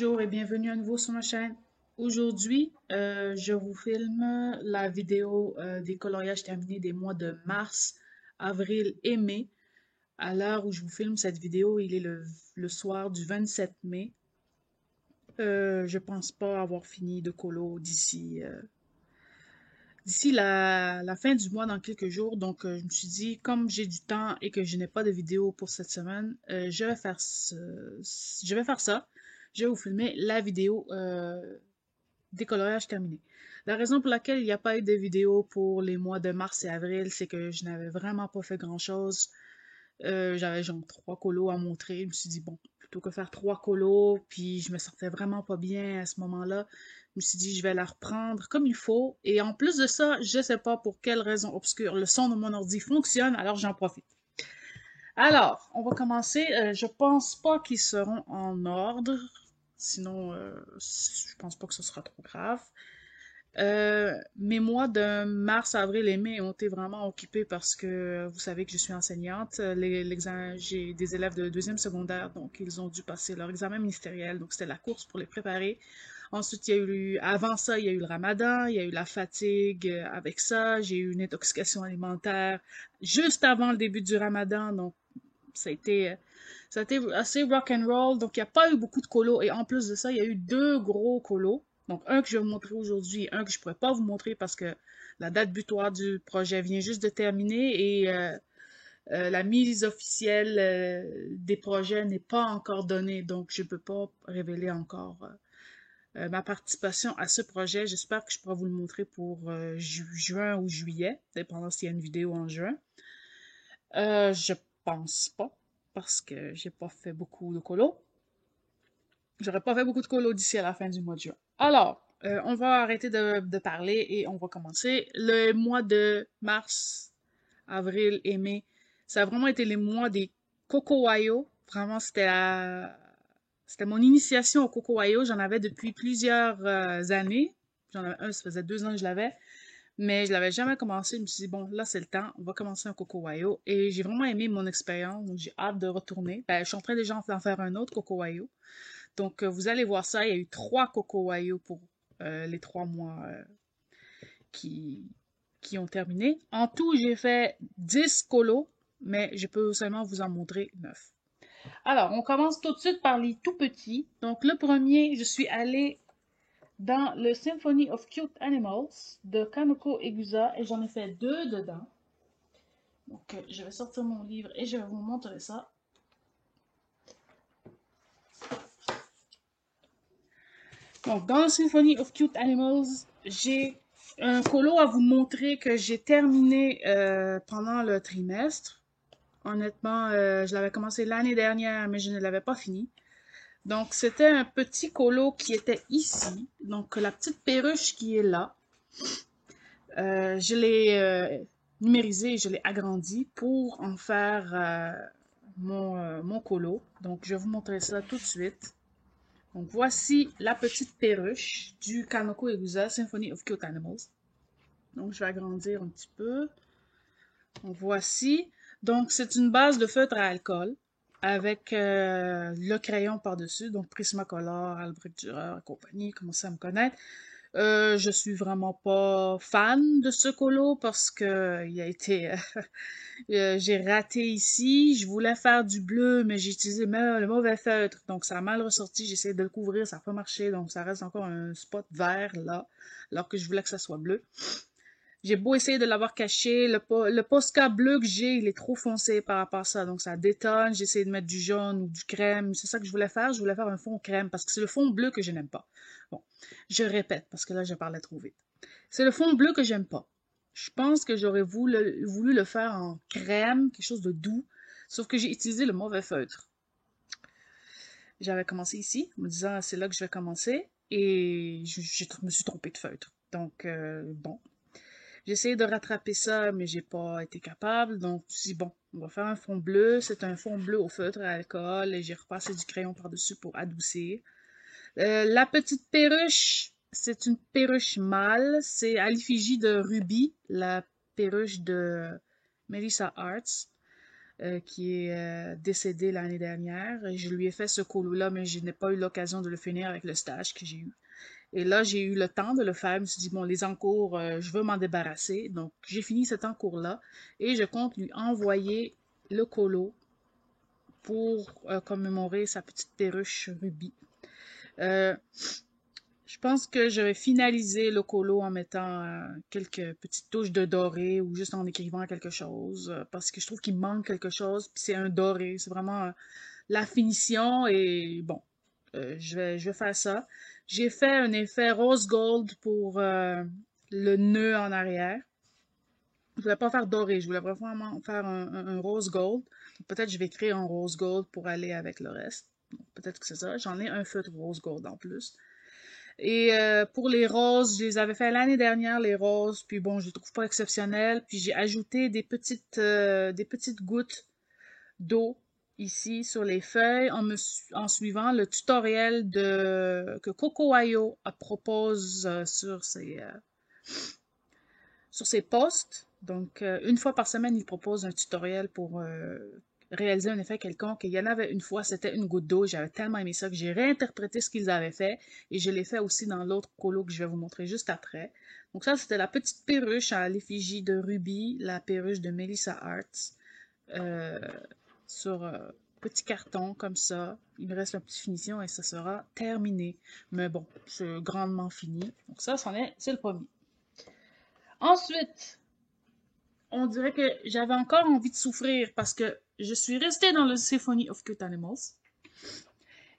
Bonjour et bienvenue à nouveau sur ma chaîne. Aujourd'hui, je vous filme la vidéo des coloriages terminés des mois de mars, avril et mai. À l'heure où je vous filme cette vidéo, il est le soir du 27 mai. Je pense pas avoir fini de colo d'ici la fin du mois dans quelques jours. Donc, je me suis dit, comme j'ai du temps et que je n'ai pas de vidéo pour cette semaine, je vais faire ça. Je vais vous filmer la vidéo décolorage terminé. La raison pour laquelle il n'y a pas eu de vidéo pour les mois de mars et avril, c'est que je n'avais vraiment pas fait grand-chose. J'avais genre 3 colos à montrer. Je me suis dit, bon, plutôt que faire 3 colos, puis je me sentais vraiment pas bien à ce moment-là, je me suis dit, je vais la reprendre comme il faut. Et en plus de ça, je sais pas pour quelle raison obscure, le son de mon ordi fonctionne, alors j'en profite. Alors, on va commencer. Je pense pas qu'ils seront en ordre. Sinon, je pense pas que ce sera trop grave. Mes mois de mars, avril et mai ont été vraiment occupés parce que vous savez que je suis enseignante. J'ai des élèves de deuxième secondaire, donc ils ont dû passer leur examen ministériel. Donc c'était la course pour les préparer. Ensuite, avant ça, il y a eu le ramadan, il y a eu la fatigue avec ça. J'ai eu une intoxication alimentaire juste avant le début du ramadan. Donc ça a été, ça a été assez rock and roll. Donc il n'y a pas eu beaucoup de colos. Et en plus de ça, il y a eu 2 gros colos. Donc, un que je vais vous montrer aujourd'hui et un que je ne pourrais pas vous montrer parce que la date butoir du projet vient juste de terminer et la mise officielle des projets n'est pas encore donnée. Donc, je ne peux pas révéler encore ma participation à ce projet. J'espère que je pourrai vous le montrer pour juin ou juillet, dépendant s'il y a une vidéo en juin. Je pense pas parce que j'ai pas fait beaucoup de colos. J'aurais pas fait beaucoup de colos d'ici à la fin du mois de juin. Alors, on va arrêter de parler et on va commencer. Le mois de mars, avril et mai, ça a vraiment été les mois des Cocowayo. Vraiment, c'était mon initiation au Cocowayo. J'en avais depuis plusieurs années. J'en avais un, ça faisait 2 ans que je l'avais. Mais je l'avais jamais commencé. Je me suis dit, bon, là, c'est le temps. On va commencer un Cocowayo. Et j'ai vraiment aimé mon expérience. Donc, j'ai hâte de retourner. Ben, je suis en train déjà d'en faire un autre Cocowayo. Donc, vous allez voir ça. Il y a eu 3 Cocowayo pour les 3 mois qui, qui ont terminé. En tout, j'ai fait 10 colos, mais je peux seulement vous en montrer 9. Alors, on commence tout de suite par les tout petits. Donc, le premier, je suis allée dans le Symphony of Cute Animals de Kanoko Egusa et j'en ai fait 2 dedans. Donc, je vais sortir mon livre et je vais vous montrer ça. Donc, dans le Symphony of Cute Animals, j'ai un colo à vous montrer que j'ai terminé pendant le trimestre. Honnêtement, je l'avais commencé l'année dernière, mais je ne l'avais pas fini. Donc, c'était un petit colo qui était ici. Donc, la petite perruche qui est là. Je l'ai numérisé et je l'ai agrandi pour en faire mon colo. Donc, je vais vous montrer ça tout de suite. Donc, voici la petite perruche du Kanoko Egusa Symphony of Cute Animals. Donc, je vais agrandir un petit peu. Donc, voici. Donc, c'est une base de feutre à alcool avec le crayon par-dessus. Donc, Prismacolor, Albrecht Dürer et compagnie, commencez à me connaître. Je suis vraiment pas fan de ce colo parce que il a été j'ai raté ici. Je voulais faire du bleu, mais j'ai utilisé le mauvais feutre. Donc, ça a mal ressorti. J'ai essayé de le couvrir, ça n'a pas marché. Donc, ça reste encore un spot vert là, alors que je voulais que ça soit bleu. J'ai beau essayer de l'avoir caché. Le Posca bleu que j'ai, il est trop foncé par rapport à ça. Donc, ça détonne. J'ai essayé de mettre du jaune ou du crème. C'est ça que je voulais faire. Je voulais faire un fond crème parce que c'est le fond bleu que je n'aime pas. Bon, je répète parce que là, je parlais trop vite. C'est le fond bleu que j'aime pas. Je pense que j'aurais voulu le faire en crème, quelque chose de doux, sauf que j'ai utilisé le mauvais feutre. J'avais commencé ici, en me disant c'est là que je vais commencer, et je me suis trompée de feutre. Donc, bon. J'ai essayé de rattraper ça, mais j'ai pas été capable. Donc, je me suis dit, bon, on va faire un fond bleu. C'est un fond bleu au feutre à alcool, et j'ai repassé du crayon par-dessus pour adoucir. La petite perruche, c'est une perruche mâle. C'est à l'effigie de Ruby, la perruche de Melissa Arts. qui est décédé l'année dernière. Et je lui ai fait ce colo-là, mais je n'ai pas eu l'occasion de le finir avec le stage que j'ai eu. Et là, j'ai eu le temps de le faire. Je me suis dit, bon, les encours, je veux m'en débarrasser. Donc, j'ai fini cet encours-là et je compte lui envoyer le colo pour commémorer sa petite perruche Ruby. Euh, je pense que je vais finaliser le colo en mettant quelques petites touches de doré ou juste en écrivant quelque chose parce que je trouve qu'il manque quelque chose. Puis c'est un doré, c'est vraiment la finition et bon, je vais faire ça. J'ai fait un effet rose gold pour le nœud en arrière. Je voulais pas faire doré, je voulais vraiment faire un rose gold. Peut-être je vais créer un rose gold pour aller avec le reste. Peut-être que c'est ça. J'en ai un feutre rose gold en plus. Et pour les roses, je les avais fait l'année dernière, les roses, puis bon, je les trouve pas exceptionnelles. Puis j'ai ajouté des petites gouttes d'eau ici sur les feuilles en suivant le tutoriel que CocoAyo propose sur ses posts. Donc, une fois par semaine, il propose un tutoriel pour réaliser un effet quelconque. Et il y en avait une fois, c'était une goutte d'eau. J'avais tellement aimé ça que j'ai réinterprété ce qu'ils avaient fait. Et je l'ai fait aussi dans l'autre colo que je vais vous montrer juste après. Donc ça, c'était la petite perruche à l'effigie de Ruby, la perruche de Melissa Arts, euh, sur petit carton comme ça. Il me reste la petite finition et ça sera terminé. Mais bon, c'est grandement fini. Donc ça, c'est le premier. Ensuite, on dirait que j'avais encore envie de souffrir parce que je suis restée dans le Symphony of Cute Animals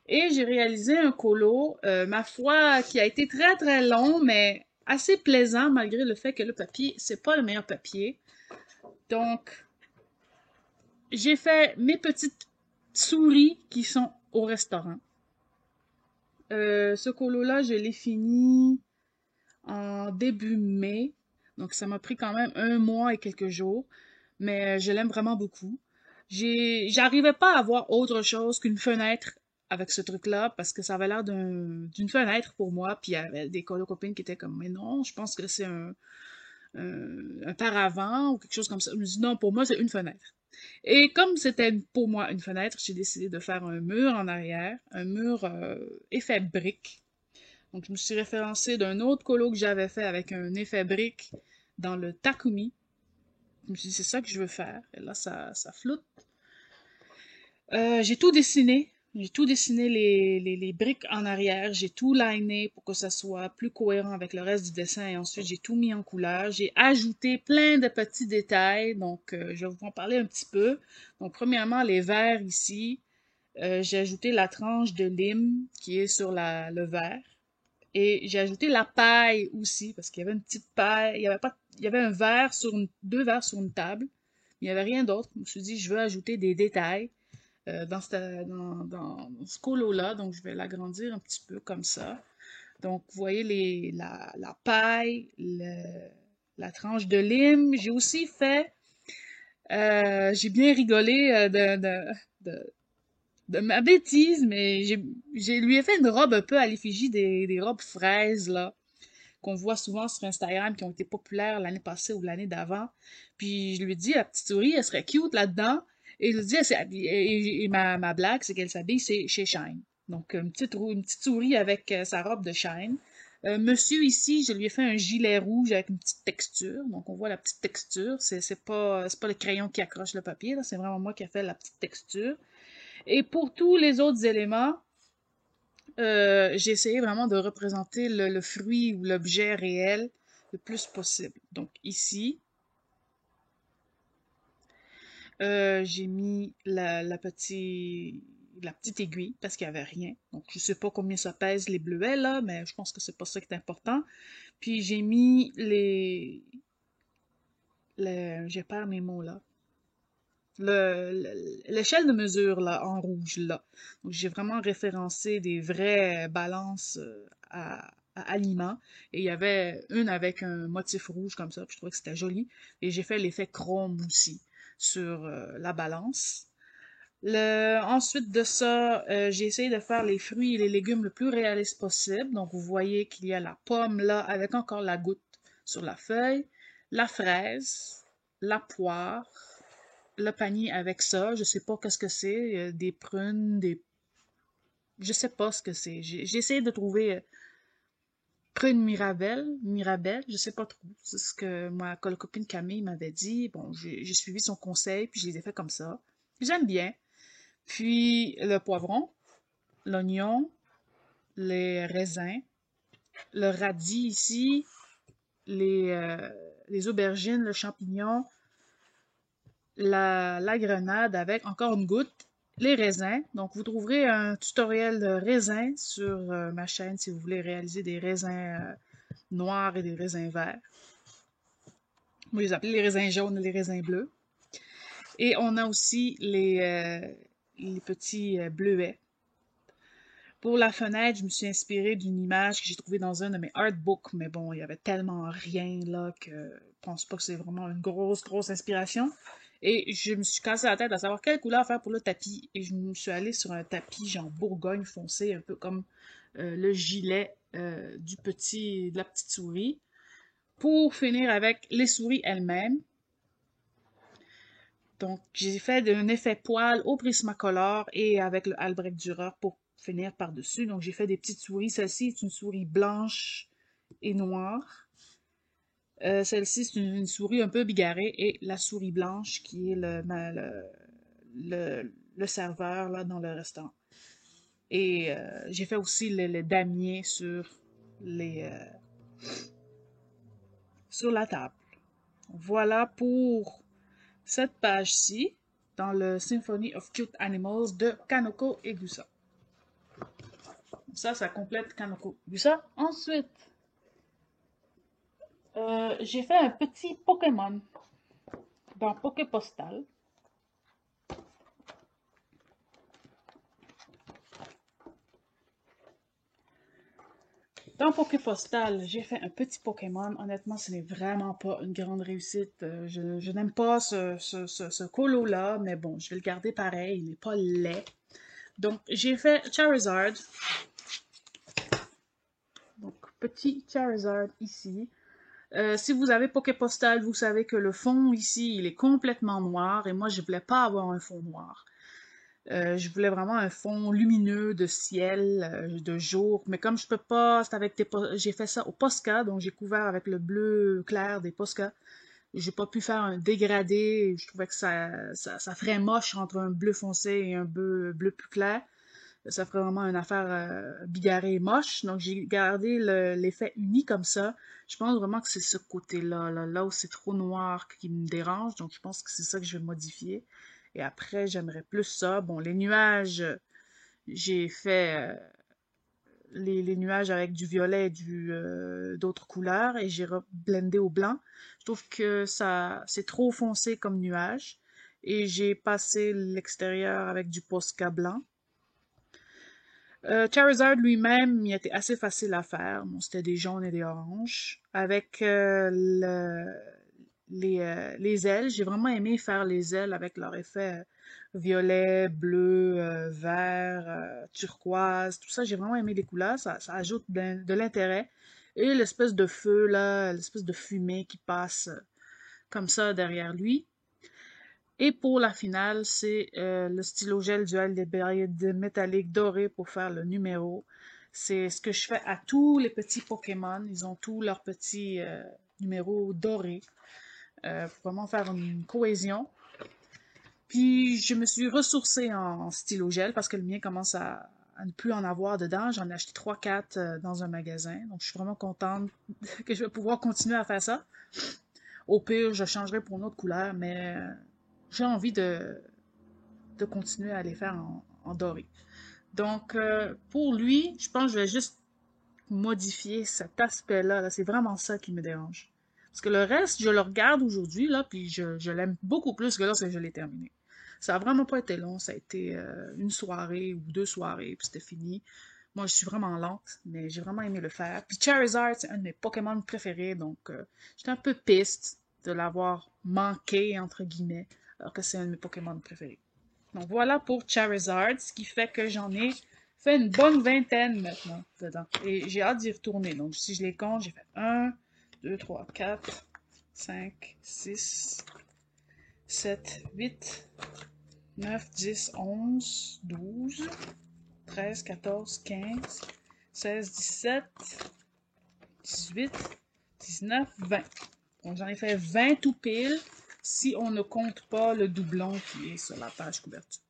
et j'ai réalisé un colo, ma foi, qui a été très très long, mais assez plaisant malgré le fait que le papier, c'est pas le meilleur papier. Donc, j'ai fait mes petites souris qui sont au restaurant. Ce colo-là, je l'ai fini en début mai. Donc, ça m'a pris quand même un mois et quelques jours. Mais je l'aime vraiment beaucoup. J'arrivais pas à voir autre chose qu'une fenêtre avec ce truc-là parce que ça avait l'air d'une fenêtre pour moi. Puis il y avait des copines qui étaient comme, mais non, je pense que c'est un paravent ou quelque chose comme ça. Je me dis, non, pour moi, c'est une fenêtre. Et comme c'était pour moi une fenêtre, j'ai décidé de faire un mur en arrière, un mur effet brique. Donc, je me suis référencée d'un autre colo que j'avais fait avec un effet brique dans le Takumi. Je me suis dit, c'est ça que je veux faire. Et là, ça floute. J'ai tout dessiné. J'ai tout dessiné les briques en arrière. J'ai tout liné pour que ça soit plus cohérent avec le reste du dessin. Et ensuite, j'ai tout mis en couleur. J'ai ajouté plein de petits détails. Donc, je vais vous en parler un petit peu. Donc, premièrement, les verres ici. J'ai ajouté la tranche de lime qui est sur le verre. Et j'ai ajouté la paille aussi, parce qu'il y avait une petite paille. Il y avait deux verres sur une table. Mais il n'y avait rien d'autre. Je me suis dit, je veux ajouter des détails dans ce colo-là. Donc, je vais l'agrandir un petit peu comme ça. Donc, vous voyez la paille, la tranche de lime. J'ai aussi fait, j'ai bien rigolé de, de ma bêtise, mais j'ai lui ai fait une robe un peu à l'effigie des robes fraises, là, qu'on voit souvent sur Instagram, qui ont été populaires l'année passée ou l'année d'avant. Puis je lui ai dit, la petite souris, elle serait cute là-dedans. Et je lui ai dit, et ma blague, c'est qu'elle s'habille chez Shine. Donc, une petite souris avec sa robe de Shine. Monsieur ici, je lui ai fait un gilet rouge avec une petite texture. Donc, on voit la petite texture. C'est pas le crayon qui accroche le papier, là. C'est vraiment moi qui ai fait la petite texture. Et pour tous les autres éléments, j'ai essayé vraiment de représenter le fruit ou l'objet réel le plus possible. Donc ici, j'ai mis la petite aiguille parce qu'il n'y avait rien. Donc je sais pas combien ça pèse les bleuets là, mais je pense que c'est pas ça qui est important. Puis j'ai mis j'ai perdu mes mots là. L'échelle de mesure là en rouge là. Donc j'ai vraiment référencé des vraies balances à aliments et il y avait une avec un motif rouge comme ça, puis je trouvais que c'était joli et j'ai fait l'effet chrome aussi sur la balance. Ensuite de ça, j'ai essayé de faire les fruits et les légumes le plus réaliste possible. Donc vous voyez qu'il y a la pomme là avec encore la goutte sur la feuille, la fraise, la poire, le panier avec ça. Je sais pas qu'est-ce que c'est. Des prunes, des... Je sais pas ce que c'est. J'ai essayé de trouver prune Mirabelle, je sais pas trop. C'est ce que ma copine Camille m'avait dit. Bon, j'ai suivi son conseil, puis je les ai fait comme ça. J'aime bien. Puis le poivron, l'oignon, les raisins, le radis ici, les, euh, les aubergines, le champignon, la grenade avec encore une goutte, les raisins. Donc, vous trouverez un tutoriel de raisins sur ma chaîne si vous voulez réaliser des raisins noirs et des raisins verts. Moi, je les appelle les raisins jaunes et les raisins bleus. Et on a aussi les petits bleuets. Pour la fenêtre, je me suis inspirée d'une image que j'ai trouvée dans un de mes artbooks, mais bon, il y avait tellement rien là que je pense pas que c'est vraiment une grosse inspiration. Et je me suis cassé la tête à savoir quelle couleur faire pour le tapis. Et je me suis allée sur un tapis genre Bourgogne foncé, un peu comme le gilet de la petite souris, pour finir avec les souris elles-mêmes. Donc, j'ai fait un effet poil au Prismacolor et avec le Albrecht Dürer pour finir par-dessus. Donc, j'ai fait des petites souris. Celle-ci est une souris blanche et noire. Celle-ci, c'est une souris un peu bigarrée. Et la souris blanche qui est le serveur là, dans le restaurant. Et j'ai fait aussi le damier sur la table. Voilà pour cette page-ci dans le Symphony of Cute Animals de Kanoko Egusa. Ça complète Kanoko Egusa. Ensuite, j'ai fait un petit Pokémon dans Poképostal. Dans Poképostal, j'ai fait un petit Pokémon. Honnêtement, ce n'est vraiment pas une grande réussite. Je n'aime pas ce colo-là, mais bon, je vais le garder pareil. Il n'est pas laid. Donc, j'ai fait Charizard. Donc, petit Charizard ici. Si vous avez Poképostal, vous savez que le fond ici, il est complètement noir. Et moi, je voulais pas avoir un fond noir. Je voulais vraiment un fond lumineux de ciel, de jour. Mais comme je peux pas, c'est avec j'ai fait ça au Posca, donc j'ai couvert avec le bleu clair des Posca. J'ai pas pu faire un dégradé. Je trouvais que ça ferait moche entre un bleu foncé et un bleu plus clair. Ça ferait vraiment une affaire bigarrée et moche. Donc j'ai gardé l'effet uni comme ça. Je pense vraiment que c'est ce côté-là, là où c'est trop noir qui me dérange. Donc je pense que c'est ça que je vais modifier. Et après, j'aimerais plus ça. Bon, les nuages, j'ai fait les nuages avec du violet et d'autres couleurs et j'ai blendé au blanc. Je trouve que ça c'est trop foncé comme nuage. Et j'ai passé l'extérieur avec du Posca blanc. Charizard lui-même, il était assez facile à faire. Bon, c'était des jaunes et des oranges. Avec les ailes, j'ai vraiment aimé faire les ailes avec leur effet violet, bleu, vert, turquoise, tout ça. J'ai vraiment aimé les couleurs. Ça ajoute de l'intérêt. Et l'espèce de feu, là, l'espèce de fumée qui passe comme ça derrière lui. Et pour la finale, c'est le stylo gel dual de métallique doré pour faire le numéro. C'est ce que je fais à tous les petits Pokémon. Ils ont tous leurs petits numéros dorés pour vraiment faire une cohésion. Puis je me suis ressourcée en stylo gel parce que le mien commence à ne plus en avoir dedans. J'en ai acheté 3-4 dans un magasin. Donc je suis vraiment contente que je vais pouvoir continuer à faire ça. Au pire, je changerai pour une autre couleur, mais j'ai envie de continuer à les faire en doré. Donc, pour lui, je pense que je vais juste modifier cet aspect-là. Là. C'est vraiment ça qui me dérange. Parce que le reste, je le regarde aujourd'hui, là, puis je l'aime beaucoup plus que lorsque je l'ai terminé. Ça a vraiment pas été long. Ça a été une soirée ou 2 soirées, puis c'était fini. Moi, je suis vraiment lente, mais j'ai vraiment aimé le faire. Puis Charizard, c'est un de mes Pokémon préférés, donc j'étais un peu piste de l'avoir manqué, entre guillemets, alors que c'est un de mes Pokémon préférés. Donc voilà pour Charizard, ce qui fait que j'en ai fait une bonne vingtaine maintenant dedans. Et j'ai hâte d'y retourner. Donc si je les compte, j'ai fait 1, 2, 3, 4, 5, 6, 7, 8, 9, 10, 11, 12, 13, 14, 15, 16, 17, 18, 19, 20. Donc j'en ai fait 20 tout pile si on ne compte pas le doublon qui est sur la page couverture.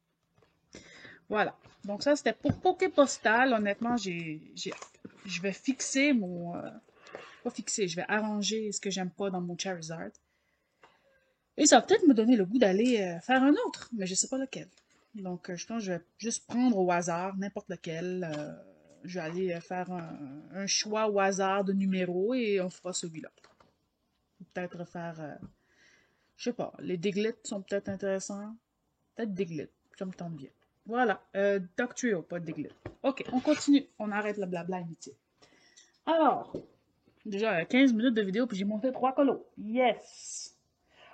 Voilà. Donc ça, c'était pour Poké Postal. Honnêtement, je vais fixer mon... pas fixer, je vais arranger ce que j'aime pas dans mon Charizard. Et ça va peut-être me donner le goût d'aller faire un autre, mais je sais pas lequel. Donc je pense que je vais juste prendre au hasard, n'importe lequel. Je vais aller faire un choix au hasard de numéros et on fera celui-là. Peut-être faire... je sais pas, les Diglett sont peut-être intéressants. Peut-être Diglett, ça me tente bien. Voilà, Dugtrio, pas Diglett. Ok, on continue. On arrête le blabla inutile. Alors, déjà 15 minutes de vidéo, puis j'ai monté 3 colos. Yes!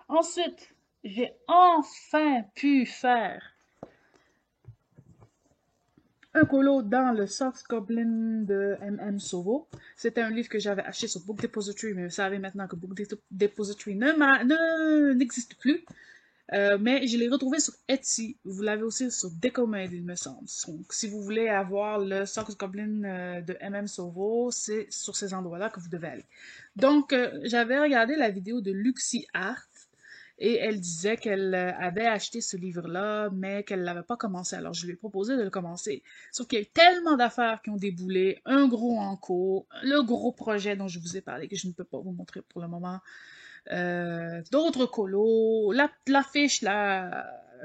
Ensuite, j'ai enfin pu faire un colo dans le Sox Goblin de M.M. Sovo. C'était un livre que j'avais acheté sur Book Depository, mais vous savez maintenant que Book Depository n'existe plus. Mais je l'ai retrouvé sur Etsy. Vous l'avez aussi sur Decomade, il me semble. Donc, si vous voulez avoir le Sox Goblin de M.M. Sovo, c'est sur ces endroits-là que vous devez aller. Donc, j'avais regardé la vidéo de Luxie Art et elle disait qu'elle avait acheté ce livre-là, mais qu'elle ne l'avait pas commencé. Alors, je lui ai proposé de le commencer. Sauf qu'il y a eu tellement d'affaires qui ont déboulé, un gros en cours, le gros projet dont je vous ai parlé, que je ne peux pas vous montrer pour le moment, d'autres colos, l'affiche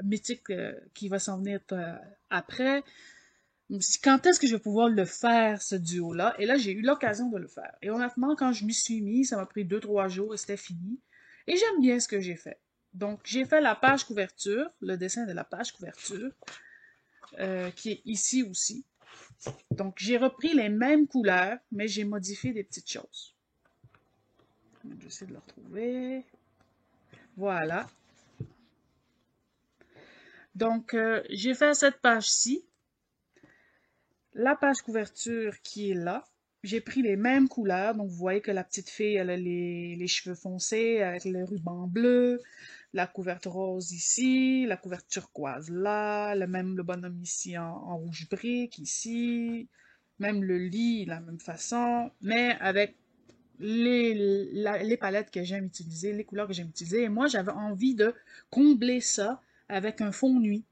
mythique qui va s'en venir après. Quand est-ce que je vais pouvoir le faire, ce duo-là? Et là, j'ai eu l'occasion de le faire. Et honnêtement, quand je m'y suis mis, ça m'a pris 2-3 jours et c'était fini. Et j'aime bien ce que j'ai fait. Donc, j'ai fait la page couverture, le dessin de la page couverture, qui est ici aussi. Donc, j'ai repris les mêmes couleurs, mais j'ai modifié des petites choses. J'essaie de le retrouver. Voilà. Donc, j'ai fait cette page-ci. La page couverture qui est là. J'ai pris les mêmes couleurs. Donc, vous voyez que la petite fille, elle a les cheveux foncés avec le ruban bleu. La couverture rose ici. La couverture turquoise là. Le bonhomme ici en rouge brique ici. Même le lit, la même façon. Mais avec les palettes que j'aime utiliser, les couleurs que j'aime utiliser. Et moi, j'avais envie de combler ça avec un fond nuit.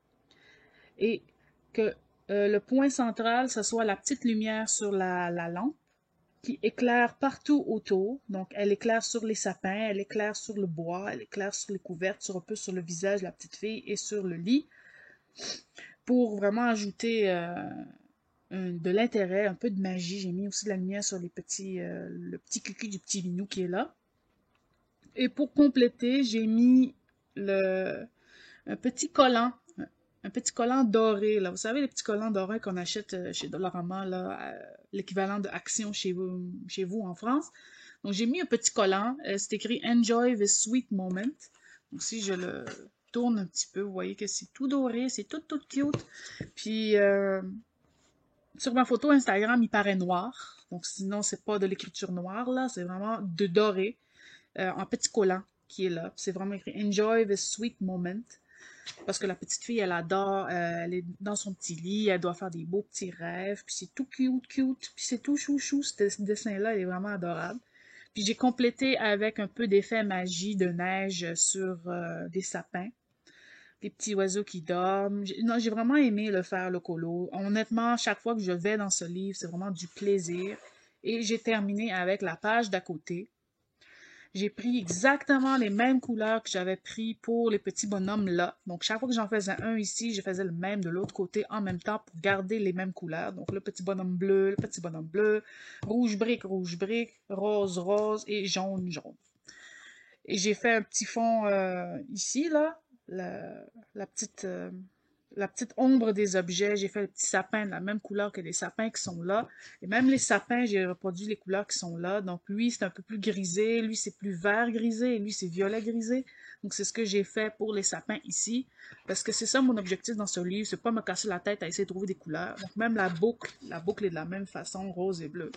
Et que le point central, ce soit la petite lumière sur la lampe qui éclaire partout autour. Donc, elle éclaire sur les sapins, elle éclaire sur le bois, elle éclaire sur les couvertes, un peu sur le visage de la petite fille et sur le lit pour vraiment ajouter de l'intérêt, un peu de magie. J'ai mis aussi de la lumière sur le petit cliquet du petit minou qui est là. Et pour compléter, j'ai mis un petit collant, un petit collant doré, là. Vous savez, les petits collants dorés qu'on achète chez Dollarama, là, l'équivalent de Action chez vous en France. Donc, j'ai mis un petit collant. C'est écrit Enjoy the sweet moment. Donc, si je le tourne un petit peu, vous voyez que c'est tout doré, c'est tout cute. Puis, sur ma photo Instagram, il paraît noir. Donc, sinon, c'est pas de l'écriture noire, là. C'est vraiment de doré, en petit collant qui est là. C'est vraiment écrit Enjoy the sweet moment. Parce que la petite fille, elle adore, elle est dans son petit lit, elle doit faire des beaux petits rêves, puis c'est tout cute, puis c'est tout chouchou, ce dessin-là, il est vraiment adorable. Puis j'ai complété avec un peu d'effet magie de neige sur des sapins, des petits oiseaux qui dorment. Non, j'ai vraiment aimé le faire, le colo. Honnêtement, chaque fois que je vais dans ce livre, c'est vraiment du plaisir. Et j'ai terminé avec la page d'à côté. J'ai pris exactement les mêmes couleurs que j'avais pris pour les petits bonhommes là. Donc, chaque fois que j'en faisais un ici, je faisais le même de l'autre côté en même temps pour garder les mêmes couleurs. Donc, le petit bonhomme bleu, rouge brique, rose, rose et jaune, jaune. Et j'ai fait un petit fond ici, là, la petite, euh, la petite ombre des objets. J'ai fait le petit sapin de la même couleur que les sapins qui sont là. Et même les sapins, j'ai reproduit les couleurs qui sont là. Donc lui, c'est un peu plus grisé, lui, c'est plus vert grisé, et lui, c'est violet grisé. Donc c'est ce que j'ai fait pour les sapins ici. Parce que c'est ça mon objectif dans ce livre, c'est pas me casser la tête à essayer de trouver des couleurs. Donc même la boucle est de la même façon, rose et bleu.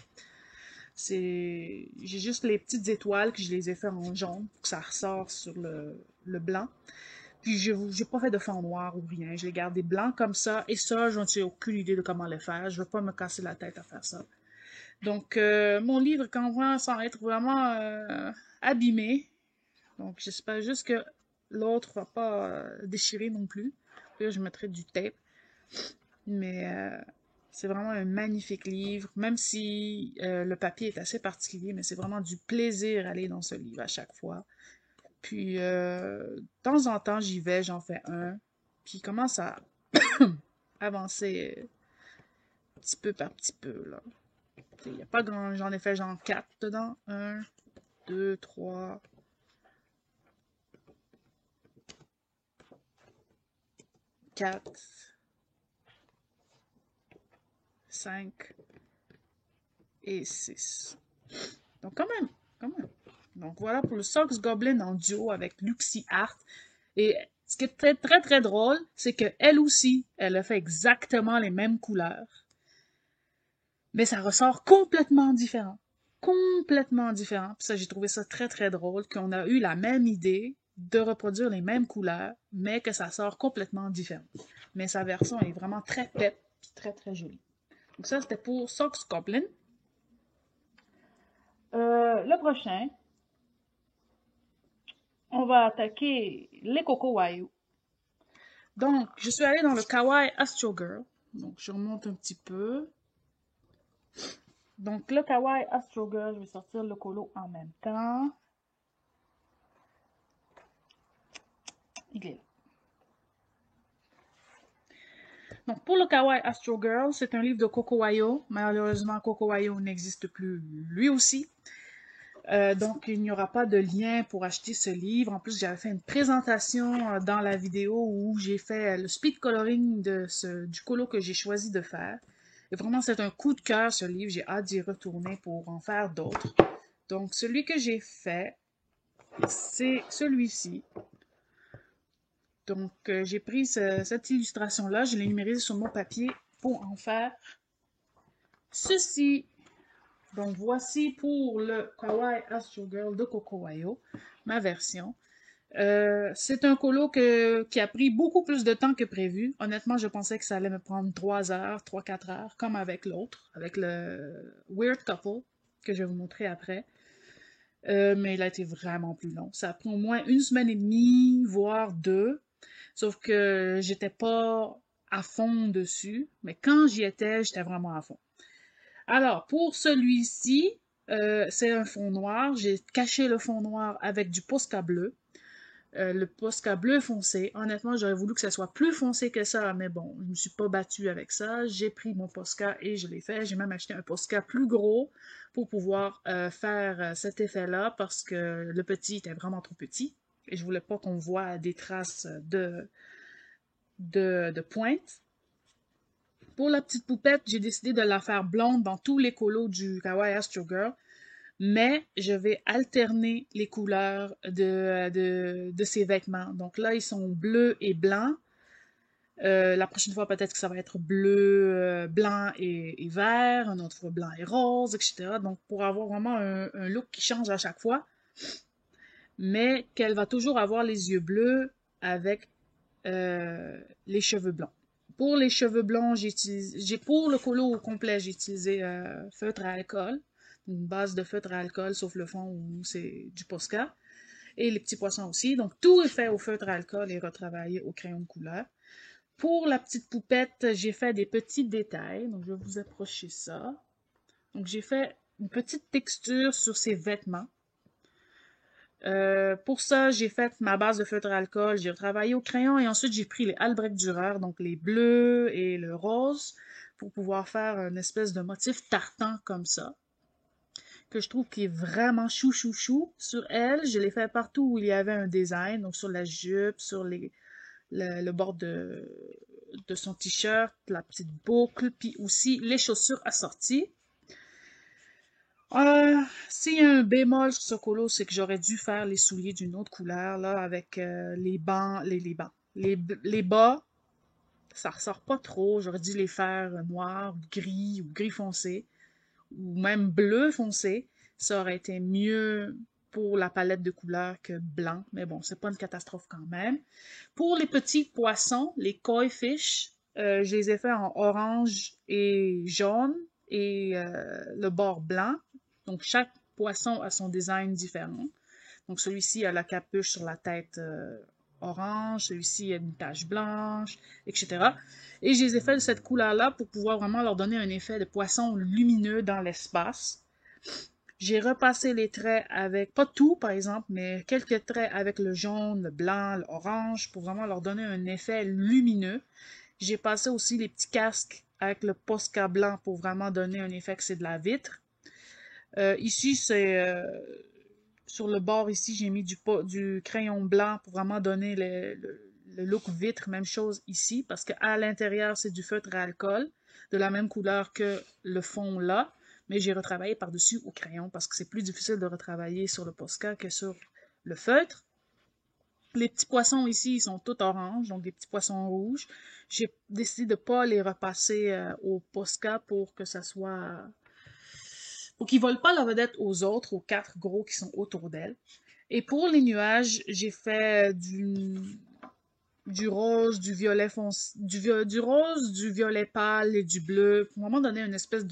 J'ai juste les petites étoiles que je les ai fait en jaune pour que ça ressort sur le blanc. Puis j'ai pas fait de fond noir ou rien. Je l'ai gardé blanc comme ça. Et ça, je n'ai aucune idée de comment le faire. Je veux pas me casser la tête à faire ça. Donc, mon livre commence sans être vraiment abîmé. Donc, j'espère juste que l'autre va pas déchirer non plus. Puis là, je mettrai du tape. Mais c'est vraiment un magnifique livre, même si le papier est assez particulier, mais c'est vraiment du plaisir à aller dans ce livre à chaque fois. Puis, de temps en temps, j'y vais, j'en fais un, puis il commence à avancer petit peu par petit peu, là. Il n'y a pas grand... J'en ai fait genre 4 dedans. Un, 2, 3, 4, 5 et 6. Donc quand même, quand même. Donc voilà pour le Sox Goblin en duo avec Luxie Art. Et ce qui est très très très drôle, c'est que elle aussi, elle a fait exactement les mêmes couleurs, mais ça ressort complètement différent. Complètement différent. Puis ça, j'ai trouvé ça très très drôle qu'on a eu la même idée de reproduire les mêmes couleurs, mais que ça sort complètement différent. Mais sa version est vraiment très pep, puis très très jolie. Donc ça, c'était pour Sox Goblin. Le prochain, on va attaquer les Coco Wayou. Donc, je suis allée dans le Kawaii Astro Girl. Donc, je remonte un petit peu. Donc, le Kawaii Astro Girl, je vais sortir le colo en même temps. Il est là. Donc, pour le Kawaii Astro Girl, c'est un livre de Coco Wayou. Malheureusement, Coco Wayou n'existe plus lui aussi. Donc, il n'y aura pas de lien pour acheter ce livre. En plus, j'avais fait une présentation dans la vidéo où j'ai fait le speed coloring du colo que j'ai choisi de faire. Et vraiment, c'est un coup de cœur, ce livre. J'ai hâte d'y retourner pour en faire d'autres. Donc, celui que j'ai fait, c'est celui-ci. Donc, j'ai pris cette illustration-là, je l'ai numérisée sur mon papier pour en faire ceci. Donc, voici pour le Kawaii Astro Girl de Coco Wayou, ma version. C'est un colo qui a pris beaucoup plus de temps que prévu. Honnêtement, je pensais que ça allait me prendre 3 heures, 3-4 heures, comme avec l'autre, avec le Weird Couple, que je vais vous montrer après. Mais il a été vraiment plus long. Ça a pris au moins 1 semaine et demie, voire 2. Sauf que j'étais pas à fond dessus. Mais quand j'y étais, j'étais vraiment à fond. Alors, pour celui-ci, c'est un fond noir. J'ai caché le fond noir avec du Posca bleu. Le Posca bleu foncé. Honnêtement, j'aurais voulu que ça soit plus foncé que ça, mais bon, je me suis pas battue avec ça. J'ai pris mon Posca et je l'ai fait. J'ai même acheté un Posca plus gros pour pouvoir faire cet effet-là parce que le petit était vraiment trop petit et je voulais pas qu'on voit des traces de pointe. Pour la petite poupette, j'ai décidé de la faire blonde dans tous les colos du Kawaii Astro Girl, mais je vais alterner les couleurs de ses vêtements. Donc là, ils sont bleus et blancs. La prochaine fois, peut-être que ça va être bleu, blanc et vert, une autre fois blanc et rose, etc. Donc pour avoir vraiment un look qui change à chaque fois, mais qu'elle va toujours avoir les yeux bleus avec les cheveux blancs. Pour les cheveux blonds, pour le colo au complet, j'ai utilisé feutre à alcool, une base de feutre à alcool, sauf le fond où c'est du Posca, et les petits poissons aussi. Donc tout est fait au feutre à alcool et retravaillé au crayon de couleur. Pour la petite poupette, j'ai fait des petits détails. Donc je vais vous approcher ça. Donc j'ai fait une petite texture sur ses vêtements. Pour ça, j'ai fait ma base de feutre à alcool, j'ai travaillé au crayon et ensuite j'ai pris les Albrecht Dürer, donc les bleus et le rose, pour pouvoir faire une espèce de motif tartan comme ça, que je trouve qui est vraiment chou chou chou. Sur elle, je l'ai fait partout où il y avait un design, donc sur la jupe, sur le bord de son t-shirt, la petite boucle, puis aussi les chaussures assorties. S'il y a un bémol sur ce colo, c'est que j'aurais dû faire les souliers d'une autre couleur, là, avec les bancs. Les bas, ça ressort pas trop. J'aurais dû les faire noirs, ou gris foncé, ou même bleu foncé. Ça aurait été mieux pour la palette de couleurs que blanc, mais bon, c'est pas une catastrophe quand même. Pour les petits poissons, les koi fish, je les ai faits en orange et jaune et le bord blanc. Donc chaque poisson a son design différent. Donc celui-ci a la capuche sur la tête orange, celui-ci a une tache blanche, etc. Et je les ai fait de cette couleur-là pour pouvoir vraiment leur donner un effet de poisson lumineux dans l'espace. J'ai repassé les traits avec, pas tout par exemple, mais quelques traits avec le jaune, le blanc, l'orange pour vraiment leur donner un effet lumineux. J'ai passé aussi les petits casques avec le Posca blanc pour vraiment donner un effet que c'est de la vitre. Ici, c'est sur le bord ici, j'ai mis du crayon blanc pour vraiment donner le look vitre. Même chose ici, parce qu'à l'intérieur, c'est du feutre à alcool, de la même couleur que le fond là. Mais j'ai retravaillé par-dessus au crayon parce que c'est plus difficile de retravailler sur le Posca que sur le feutre. Les petits poissons ici, ils sont tous orange, donc des petits poissons rouges. J'ai décidé de ne pas les repasser au Posca pour que ça soit pour qu'ils ne volent pas la vedette aux autres, aux quatre gros qui sont autour d'elle. Et pour les nuages, j'ai fait du rose, du violet foncé, du rose, du violet pâle et du bleu, pour vraiment donner une espèce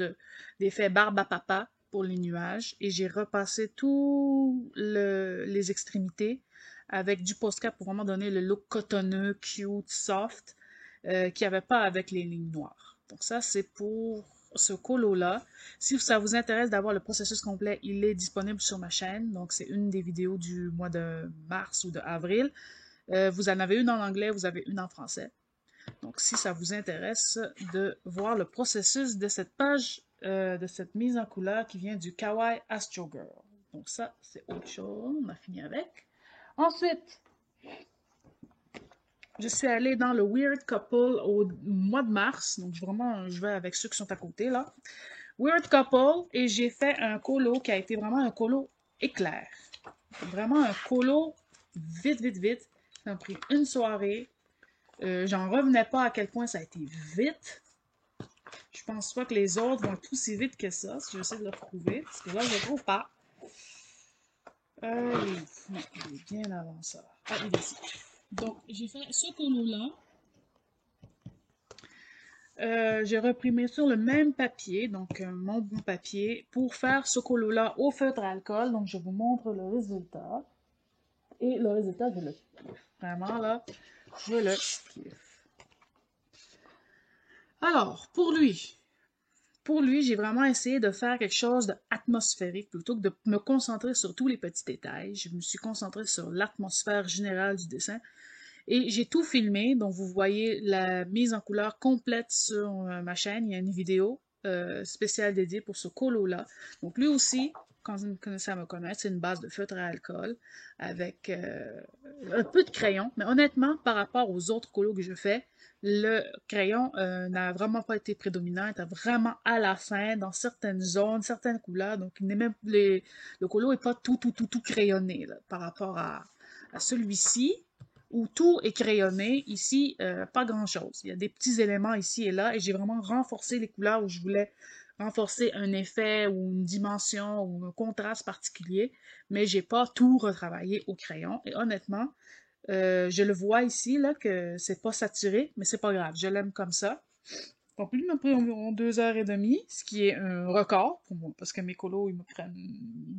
d'effet barbe à papa pour les nuages. Et j'ai repassé tous les extrémités avec du Posca pour vraiment donner le look cotonneux, cute, soft, qu'il n'y avait pas avec les lignes noires. Donc ça, c'est pour ce colo-là. Si ça vous intéresse d'avoir le processus complet, il est disponible sur ma chaîne. Donc c'est une des vidéos du mois de mars ou de avril. Vous en avez une en anglais, vous avez une en français. Donc, si ça vous intéresse de voir le processus de cette page, de cette mise en couleur qui vient du Kawaii Astro Girl. Donc, ça, c'est autre chose. On a fini avec. Ensuite, je suis allée dans le Weird Couple au mois de mars. Donc, vraiment, je vais avec ceux qui sont à côté, là. Weird Couple, et j'ai fait un colo qui a été vraiment un colo éclair. Vraiment un colo vite, vite, vite. Ça m'a pris une soirée. J'en revenais pas à quel point ça a été vite. Je pense pas que les autres vont être aussi vite que ça, si j'essaie de le retrouver, parce que là, je le trouve pas. Non, il est bien avant ça. Ah, il est ici. Donc, j'ai fait ce colo-là. J'ai reprimé sur le même papier, donc mon bon papier, pour faire ce colo-là au feutre à alcool. Donc, je vous montre le résultat. Et le résultat, je le kiffe. Vraiment, là, je le kiffe. Alors, pour lui, j'ai vraiment essayé de faire quelque chose d'atmosphérique plutôt que de me concentrer sur tous les petits détails. Je me suis concentrée sur l'atmosphère générale du dessin et j'ai tout filmé. Donc, vous voyez la mise en couleur complète sur ma chaîne. Il y a une vidéo spéciale dédiée pour ce colo-là. Donc, lui aussi, quand vous me connaissez à me connaître, c'est une base de feutre à alcool avec un peu de crayon. Mais honnêtement, par rapport aux autres colos que je fais, le crayon n'a vraiment pas été prédominant, il était vraiment à la fin, dans certaines zones, certaines couleurs. Donc, il n'est même, le colo n'est pas tout crayonné là, par rapport à celui-ci où tout est crayonné. Ici, pas grand-chose. Il y a des petits éléments ici et là, et j'ai vraiment renforcé les couleurs où je voulais renforcer un effet ou une dimension ou un contraste particulier, mais j'ai pas tout retravaillé au crayon. Et honnêtement, je le vois ici, là, que c'est pas saturé, mais c'est pas grave. Je l'aime comme ça. Donc, lui m'a pris environ 2 heures et demie, ce qui est un record pour moi, parce que mes colos, ils me prennent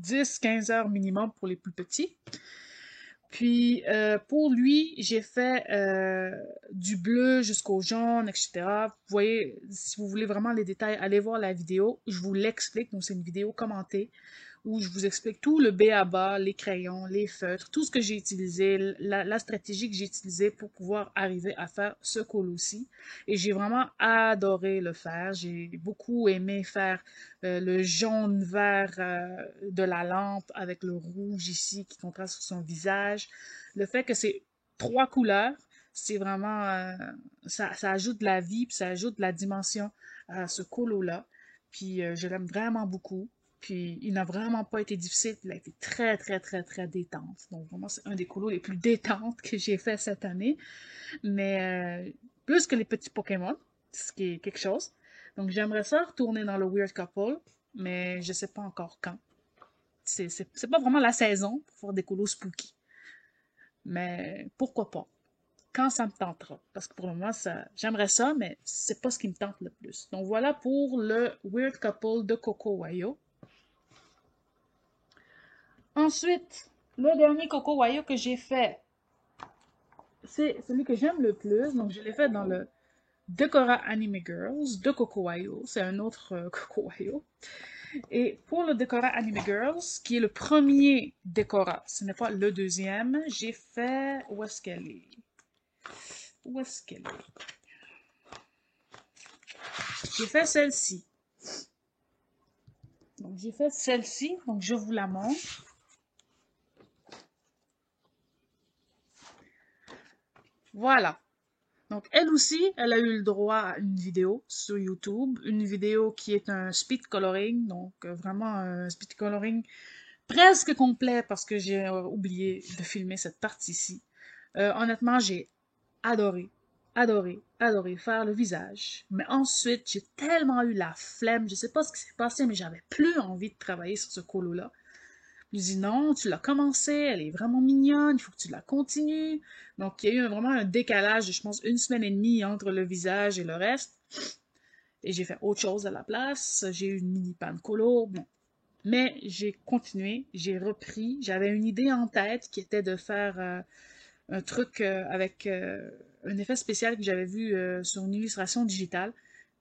10-15 heures minimum pour les plus petits. Puis pour lui, j'ai fait du bleu jusqu'au jaune, etc. Vous voyez, si vous voulez vraiment les détails, allez voir la vidéo. Je vous l'explique. Donc c'est une vidéo commentée où je vous explique tout le B à bas, les crayons, les feutres, tout ce que j'ai utilisé, la stratégie que j'ai utilisée pour pouvoir arriver à faire ce colo-ci. Et j'ai vraiment adoré le faire. J'ai beaucoup aimé faire le jaune vert de la lampe avec le rouge ici qui contraste sur son visage. Le fait que c'est 3 couleurs, c'est vraiment ça ajoute de la vie puis ça ajoute de la dimension à ce colo-là. Puis je l'aime vraiment beaucoup. Puis il n'a vraiment pas été difficile, il a été très très très très détente. Donc vraiment c'est un des colos les plus détentes que j'ai fait cette année. Mais plus que les petits Pokémon, ce qui est quelque chose. Donc j'aimerais ça retourner dans le Weird Couple, mais je sais pas encore quand. c'est pas vraiment la saison pour faire des colos spooky. Mais pourquoi pas? Quand ça me tentera. Parce que pour le moment, j'aimerais ça, mais c'est pas ce qui me tente le plus. Donc voilà pour le Weird Couple de Coco Wayo. Ensuite, le dernier Coco Wayo que j'ai fait, c'est celui que j'aime le plus. Donc je l'ai fait dans le Decora Anime Girls de Coco Wayo. C'est un autre Coco Wayo. Et pour le Decora Anime Girls, qui est le premier Decora, ce n'est pas le deuxième, j'ai fait... Où est-ce qu'elle est? Où est-ce qu'elle est? J'ai fait celle-ci. Donc j'ai fait celle-ci, donc je vous la montre. Voilà. Donc elle aussi, elle a eu le droit à une vidéo sur YouTube, une vidéo qui est un speed coloring, donc vraiment un speed coloring presque complet parce que j'ai oublié de filmer cette partie-ci. Honnêtement, j'ai adoré, adoré faire le visage. Mais ensuite, j'ai tellement eu la flemme, je sais pas ce qui s'est passé, mais j'avais plus envie de travailler sur ce colo-là. Je dis non, tu l'as commencé, elle est vraiment mignonne, il faut que tu la continues. Donc, il y a eu vraiment un décalage de, je pense, 1 semaine et demie entre le visage et le reste. Et j'ai fait autre chose à la place. J'ai eu une mini panne colo. Bon. Mais j'ai continué, j'ai repris. J'avais une idée en tête qui était de faire un truc avec un effet spécial que j'avais vu sur une illustration digitale.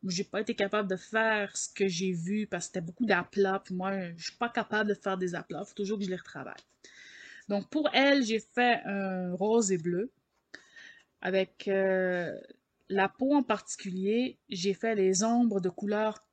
J'ai pas été capable de faire ce que j'ai vu parce que c'était beaucoup d'aplats. Puis moi, je suis pas capable de faire des aplats. Il faut toujours que je les retravaille. Donc pour elle, j'ai fait un rose et bleu. Avec la peau en particulier, j'ai fait les ombres de couleurs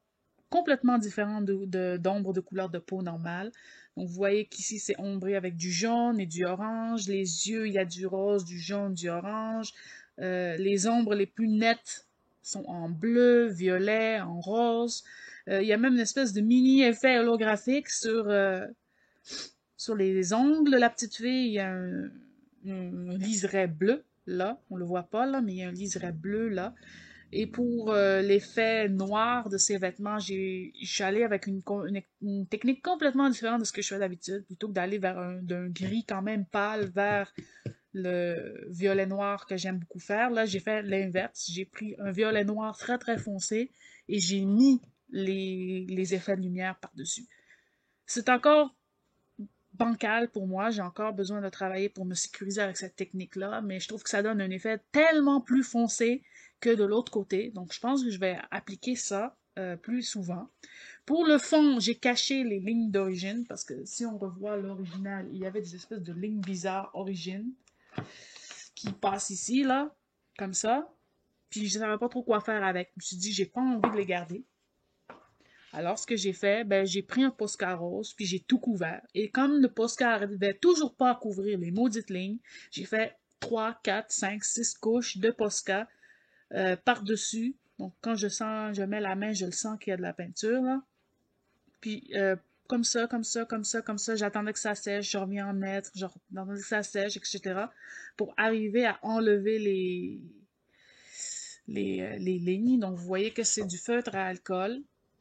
complètement différentes d'ombres de couleur de peau normale. Donc vous voyez qu'ici c'est ombré avec du jaune et du orange. Les yeux, il y a du rose, du jaune, du orange. Les ombres les plus nettes sont en bleu, violet, en rose. Il y a même une espèce de mini effet holographique sur les ongles de la petite fille. Il y a un liseré bleu là. On le voit pas là, mais il y a un liseré bleu là. Et pour l'effet noir de ses vêtements, je suis allée avec une technique complètement différente de ce que je fais d'habitude. Plutôt que d'aller vers d'un gris quand même pâle vers le violet noir que j'aime beaucoup faire, là, j'ai fait l'inverse. J'ai pris un violet noir très très foncé et j'ai mis les effets de lumière par-dessus. C'est encore bancal pour moi. J'ai encore besoin de travailler pour me sécuriser avec cette technique-là, mais je trouve que ça donne un effet tellement plus foncé que de l'autre côté. Donc, je pense que je vais appliquer ça plus souvent. Pour le fond, j'ai caché les lignes d'origine parce que si on revoit l'original, il y avait des espèces de lignes bizarres origine qui passent ici, là, comme ça. Puis je savais pas trop quoi faire avec. Je me suis dit, j'ai pas envie de les garder. Alors, ce que j'ai fait, ben, j'ai pris un Posca rose, puis j'ai tout couvert. Et comme le Posca n'arrivait toujours pas à couvrir les maudites lignes, j'ai fait 3, 4, 5, 6 couches de Posca par-dessus. Donc, quand je mets la main, je le sens qu'il y a de la peinture, là. Puis, comme ça, comme ça, comme ça, comme ça, j'attendais que ça sèche, je reviens en mettre, j'attendais que ça sèche, etc. pour arriver à enlever les lignes. Donc, vous voyez que c'est du feutre à alcool.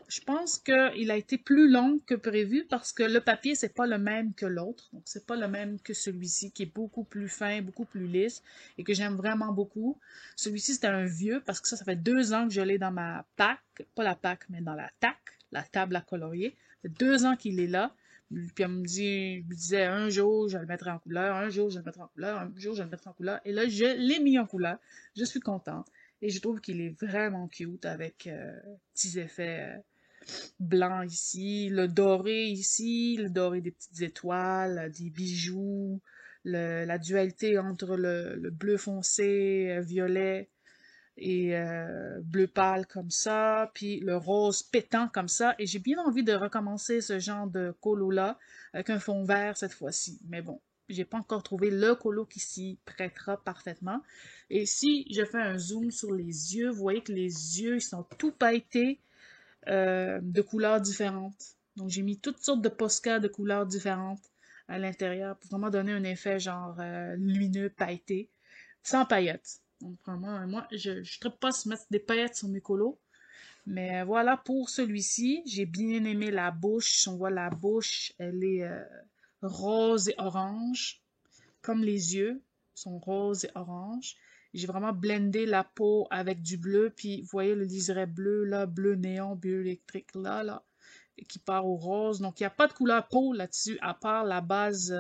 Je pense qu'il a été plus long que prévu parce que le papier, c'est pas le même que l'autre. Donc, c'est pas le même que celui-ci qui est beaucoup plus fin, beaucoup plus lisse et que j'aime vraiment beaucoup. Celui-ci, c'était un vieux parce que ça fait 2 ans que je l'ai dans ma pack. Pas la pack, mais dans la TAC, la table à colorier. Ça fait 2 ans qu'il est là. Puis je me disais, un jour, je le mettrai en couleur, un jour, je le mettrai en couleur, un jour, je le mettrai en couleur. Et là, je l'ai mis en couleur. Je suis contente. Et je trouve qu'il est vraiment cute avec petits effets blancs ici, le doré ici, le doré des petites étoiles, des bijoux, la dualité entre le bleu foncé, violet et bleu pâle comme ça, puis le rose pétant comme ça. Et j'ai bien envie de recommencer ce genre de colo-là avec un fond vert cette fois-ci. Mais bon, j'ai pas encore trouvé le colo qui s'y prêtera parfaitement. Et si je fais un zoom sur les yeux, vous voyez que les yeux, ils sont tout pailletés de couleurs différentes. Donc j'ai mis toutes sortes de Posca de couleurs différentes à l'intérieur pour vraiment donner un effet genre lumineux, pailleté, sans paillettes. Donc vraiment, moi, je ne traite pas se mettre des paillettes sur mes colos. Mais voilà pour celui-ci. J'ai bien aimé la bouche. On voit la bouche, elle est rose et orange, comme les yeux sont roses et orange. J'ai vraiment blendé la peau avec du bleu, puis vous voyez le liseré bleu là, bleu néon, bleu électrique là, qui part au rose. Donc il n'y a pas de couleur peau là-dessus, à part la base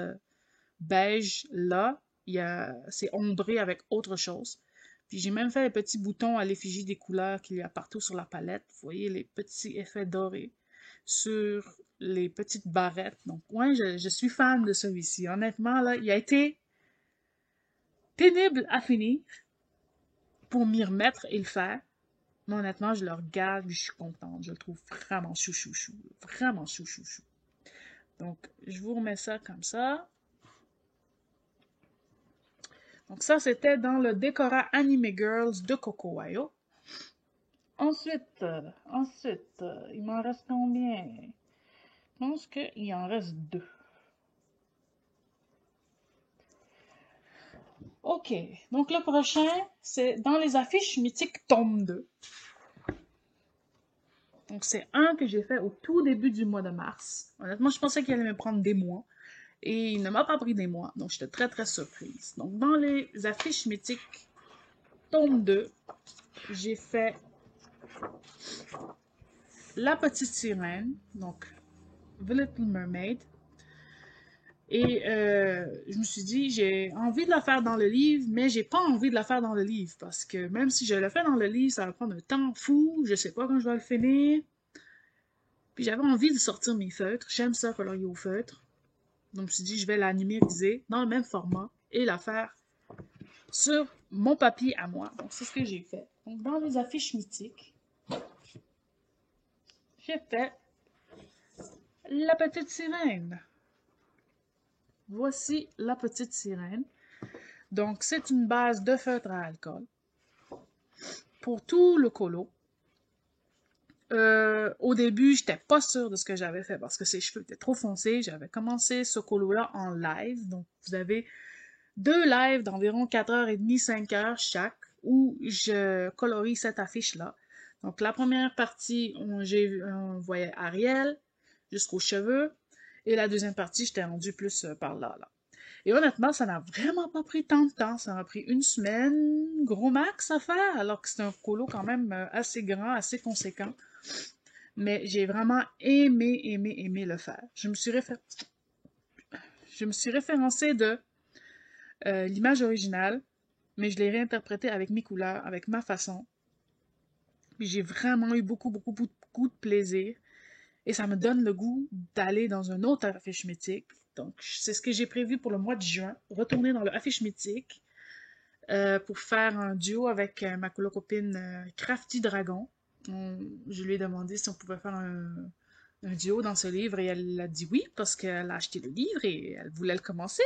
beige là. C'est ombré avec autre chose. Puis j'ai même fait les petits boutons à l'effigie des couleurs qu'il y a partout sur la palette. Vous voyez les petits effets dorés sur les petites barrettes. Donc ouais, je suis fan de celui-ci. Honnêtement, là, il a été pénible à finir pour m'y remettre et le faire. Mais honnêtement, je le regarde et je suis contente. Je le trouve vraiment chou. Vraiment chou. Donc, je vous remets ça comme ça. Donc ça, c'était dans le décorat Anime Girls de Coco Wayo. Ensuite, il m'en reste combien? Je pense qu'il en reste deux. Ok, donc le prochain, c'est dans les affiches mythiques tome 2. Donc c'est un que j'ai fait au tout début du mois de mars. Honnêtement, je pensais qu'il allait me prendre des mois. Et il ne m'a pas pris des mois. Donc j'étais très surprise. Donc dans les affiches mythiques tome 2, j'ai fait La Petite Sirène, donc The Little Mermaid. Et je me suis dit, j'ai envie de la faire dans le livre, mais j'ai pas envie de la faire dans le livre, parce que même si je le fais dans le livre, ça va prendre un temps fou, je sais pas quand je vais le finir. Puis j'avais envie de sortir mes feutres, j'aime ça colorier au feutre. Donc je me suis dit, je vais la numériser dans le même format et la faire sur mon papier à moi. Donc c'est ce que j'ai fait. Donc dans les affiches mythiques, j'ai fait La Petite Sirène. Voici La Petite Sirène. Donc, c'est une base de feutre à alcool pour tout le colo. Au début, j'étais pas sûre de ce que j'avais fait parce que ses cheveux étaient trop foncés. J'avais commencé ce colo-là en live. Donc, vous avez deux lives d'environ 4h30, 5h chaque où je colorie cette affiche-là. Donc, la première partie, on voyait Ariel jusqu'aux cheveux. Et la deuxième partie, j'étais rendue plus par là. Et honnêtement, ça n'a vraiment pas pris tant de temps. Ça m'a pris une semaine, gros max à faire, alors que c'est un colo quand même assez grand, assez conséquent. Mais j'ai vraiment aimé le faire. Je me suis référencée de l'image originale, mais je l'ai réinterprétée avec mes couleurs, avec ma façon. Puis j'ai vraiment eu beaucoup de plaisir. Et ça me donne le goût d'aller dans un autre affiche mythique. Donc, c'est ce que j'ai prévu pour le mois de juin. Retourner dans le affiche mythique pour faire un duo avec ma copine Crafty Dragon. Je lui ai demandé si on pouvait faire un duo dans ce livre et elle a dit oui parce qu'elle a acheté le livre et elle voulait le commencer.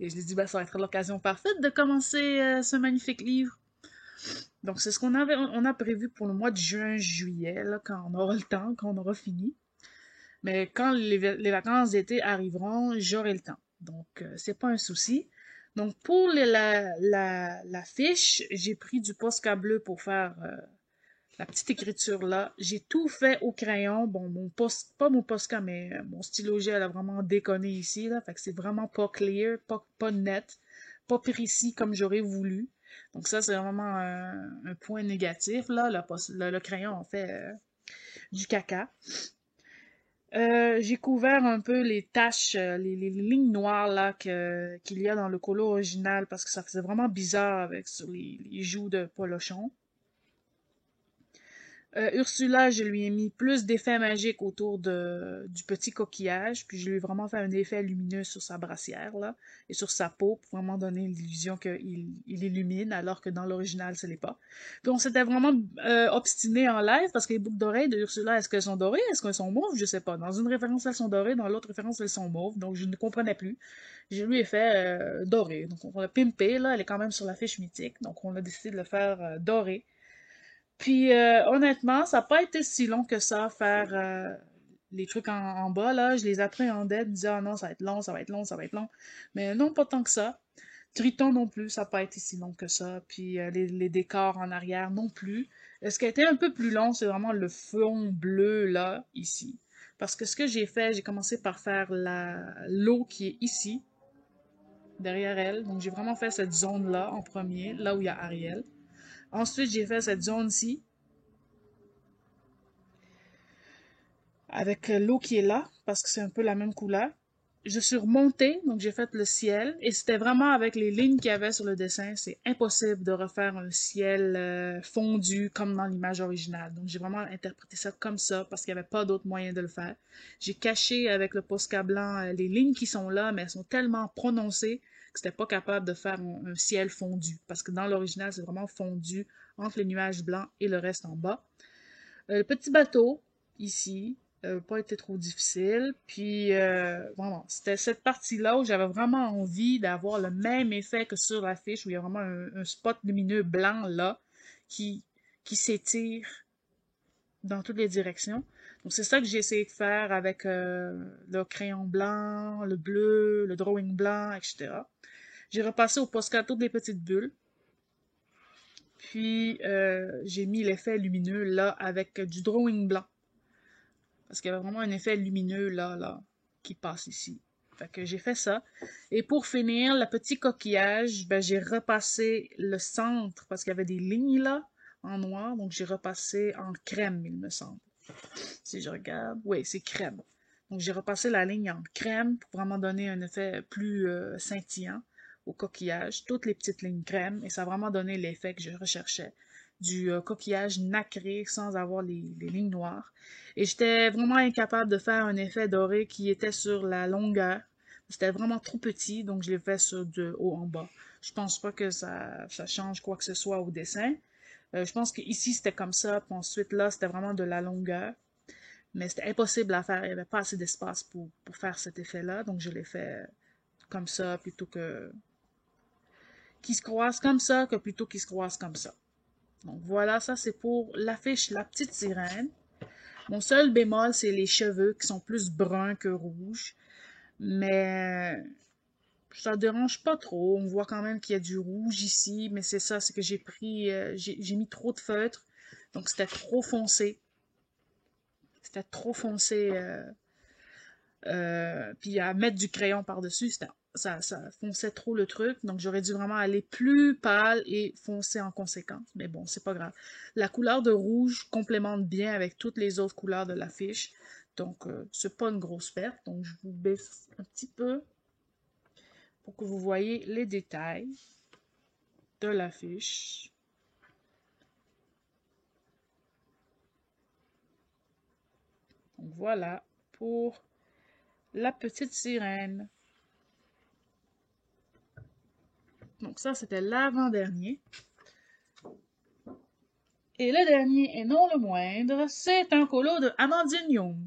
Et je lui ai dit, bah, ça va être l'occasion parfaite de commencer ce magnifique livre. Donc, c'est ce on a prévu pour le mois de juin-juillet, là, quand on aura le temps, quand on aura fini. Mais quand les vacances d'été arriveront, j'aurai le temps. Donc, c'est pas un souci. Donc, pour la fiche, j'ai pris du Posca bleu pour faire la petite écriture là. J'ai tout fait au crayon. Bon, pas mon Posca, mais mon stylo gel a vraiment déconné ici, là. Fait que c'est vraiment pas clear, pas net, pas précis comme j'aurais voulu. Donc ça, c'est vraiment un point négatif, là. Le crayon en fait du caca. J'ai couvert un peu les taches, les lignes noires là qu'il y a dans le colo original parce que ça faisait vraiment bizarre avec sur les joues de Polochon. Ursula, je lui ai mis plus d'effets magiques autour du petit coquillage, puis je lui ai vraiment fait un effet lumineux sur sa brassière là et sur sa peau pour vraiment donner l'illusion qu'il illumine, alors que dans l'original, ce n'est pas. Puis on s'était vraiment obstiné en live parce que les boucles d'oreilles de Ursula, est-ce qu'elles sont dorées, est-ce qu'elles sont mauves, je sais pas. Dans une référence, elles sont dorées, dans l'autre référence, elles sont mauves, donc je ne comprenais plus. Je lui ai fait doré, donc on l'a pimpé là, elle est quand même sur la fiche mythique, donc on a décidé de le faire doré. Puis honnêtement, ça n'a pas été si long que ça, faire les trucs en bas, là. Je les appréhendais, de me disais, ah non, ça va être long, ça va être long. Mais non, pas tant que ça. Triton non plus, ça n'a pas été si long que ça. Puis les décors en arrière non plus. Ce qui a été un peu plus long, c'est vraiment le fond bleu là, ici. Parce que ce que j'ai fait, j'ai commencé par faire l'eau qui est ici, derrière elle. Donc j'ai vraiment fait cette zone-là en premier, là où il y a Ariel. Ensuite, j'ai fait cette zone-ci, avec l'eau qui est là, parce que c'est un peu la même couleur. Je suis remontée, donc j'ai fait le ciel, et c'était vraiment avec les lignes qu'il y avait sur le dessin, c'est impossible de refaire un ciel fondu comme dans l'image originale. Donc j'ai vraiment interprété ça comme ça, parce qu'il n'y avait pas d'autre moyen de le faire. J'ai caché avec le Posca blanc les lignes qui sont là, mais elles sont tellement prononcées que c'était pas capable de faire un ciel fondu, parce que dans l'original, c'est vraiment fondu entre les nuages blancs et le reste en bas. Le petit bateau, ici, pas été trop difficile. Puis, vraiment, c'était cette partie-là où j'avais vraiment envie d'avoir le même effet que sur l'affiche, où il y a vraiment un spot lumineux blanc là, qui, qui s'étire dans toutes les directions. Donc, c'est ça que j'ai essayé de faire avec le crayon blanc, le bleu, le drawing blanc, etc. J'ai repassé au Posca toutes les petites bulles. Puis, j'ai mis l'effet lumineux là avec du drawing blanc. Parce qu'il y avait vraiment un effet lumineux là, qui passe ici. Fait que j'ai fait ça. Et pour finir, le petit coquillage, ben, j'ai repassé le centre parce qu'il y avait des lignes là, en noir. Donc j'ai repassé en crème, il me semble. Si je regarde, oui, c'est crème. Donc j'ai repassé la ligne en crème pour vraiment donner un effet plus scintillant au coquillage. Toutes les petites lignes crème. Et ça a vraiment donné l'effet que je recherchais. Du coquillage nacré sans avoir les lignes noires. Et j'étais vraiment incapable de faire un effet doré qui était sur la longueur. C'était vraiment trop petit, donc je l'ai fait sur de haut en bas. Je pense pas que ça change quoi que ce soit au dessin. Je pense qu'ici c'était comme ça, puis ensuite là c'était vraiment de la longueur. Mais c'était impossible à faire, il n'y avait pas assez d'espace pour faire cet effet-là, donc je l'ai fait comme ça plutôt que qu'il se croise comme ça que plutôt qu'il se croise comme ça. Donc voilà, ça c'est pour l'affiche La Petite Sirène. Mon seul bémol, c'est les cheveux qui sont plus bruns que rouges. Mais ça dérange pas trop. On voit quand même qu'il y a du rouge ici. Mais c'est ça, c'est que j'ai pris, j'ai mis trop de feutre. Donc c'était trop foncé. C'était trop foncé. Puis à mettre du crayon par-dessus, ça fonçait trop le truc. Donc j'aurais dû vraiment aller plus pâle et foncer en conséquence. Mais bon, c'est pas grave. La couleur de rouge complémente bien avec toutes les autres couleurs de l'affiche. Donc c'est pas une grosse perte. Donc je vous baisse un petit peu pour que vous voyez les détails de l'affiche. Donc voilà pour La Petite Sirène. Donc ça, c'était l'avant-dernier. Et le dernier, et non le moindre, c'est un colo de Amandine Young.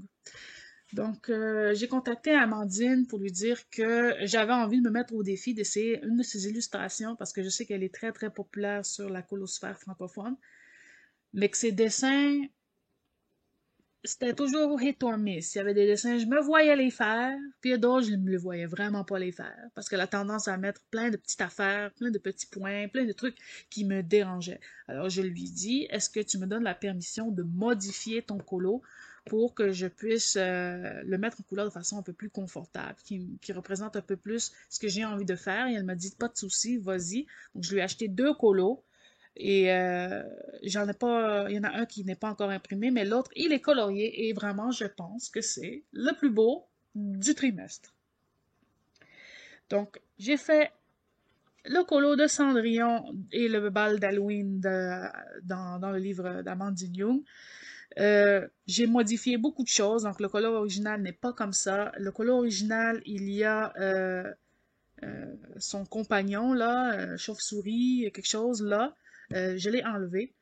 Donc, j'ai contacté Amandine pour lui dire que j'avais envie de me mettre au défi d'essayer une de ses illustrations parce que je sais qu'elle est très très populaire sur la colosphère francophone, mais que ses dessins, c'était toujours hit or miss. Il y avait des dessins, je me voyais les faire, puis il y a d'autres, je ne me le voyais vraiment pas les faire parce qu'elle a tendance à mettre plein de petites affaires, plein de petits points, plein de trucs qui me dérangeaient. Alors, je lui dis, est-ce que tu me donnes la permission de modifier ton colo pour que je puisse le mettre en couleur de façon un peu plus confortable, qui représente un peu plus ce que j'ai envie de faire. Et elle m'a dit, pas de souci, vas-y. Donc, je lui ai acheté deux colos. Et j'en ai pas, il y en a un qui n'est pas encore imprimé, mais l'autre, il est colorié et vraiment, je pense que c'est le plus beau du trimestre. Donc, j'ai fait le colo de Cendrillon et le bal d'Halloween dans le livre d'Amandine Young. J'ai modifié beaucoup de choses, donc le colo original n'est pas comme ça. Le colo original, il y a son compagnon, là, chauve-souris, quelque chose, là. Je l'ai enlevé.